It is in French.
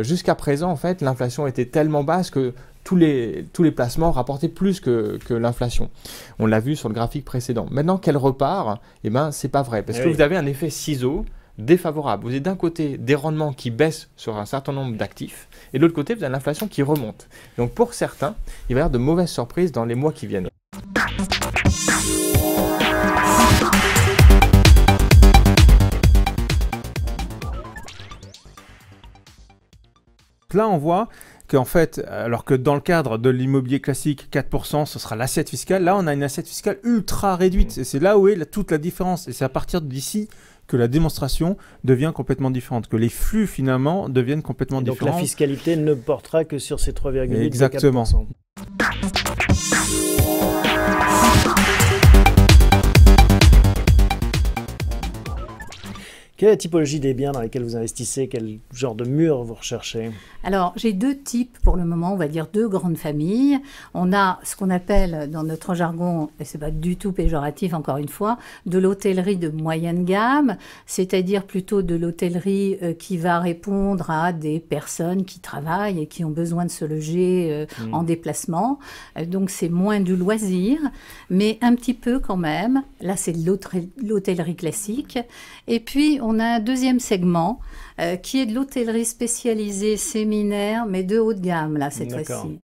Jusqu'à présent, en fait, l'inflation était tellement basse que tous les placements rapportaient plus que l'inflation. On l'a vu sur le graphique précédent. Maintenant qu'elle repart, eh ben, c'est pas vrai. Parce que vous avez un effet ciseau défavorable. Vous avez d'un côté des rendements qui baissent sur un certain nombre d'actifs, et de l'autre côté, vous avez l'inflation qui remonte. Donc pour certains, il va y avoir de mauvaises surprises dans les mois qui viennent. Là, on voit qu'en fait, alors que dans le cadre de l'immobilier classique, 4%, ce sera l'assiette fiscale. Là, on a une assiette fiscale ultra réduite. Et c'est là où est toute la différence. Et c'est à partir d'ici que la démonstration devient complètement différente, que les flux, finalement, deviennent complètement différents. Donc la fiscalité ne portera que sur ces 3,8%. Exactement. Quelle est la typologie des biens dans lesquels vous investissez? Quel genre de mur vous recherchez? Alors, j'ai deux types pour le moment, on va dire deux grandes familles. On a ce qu'on appelle dans notre jargon, et c'est pas du tout péjoratif encore une fois, de l'hôtellerie de moyenne gamme, c'est-à-dire plutôt de l'hôtellerie qui va répondre à des personnes qui travaillent et qui ont besoin de se loger en déplacement. Donc, c'est moins du loisir, mais un petit peu quand même. Là, c'est l'hôtellerie classique. Et puis, on a un deuxième segment qui est de l'hôtellerie spécialisée séminaire, mais de haut de gamme, là, cette fois-ci.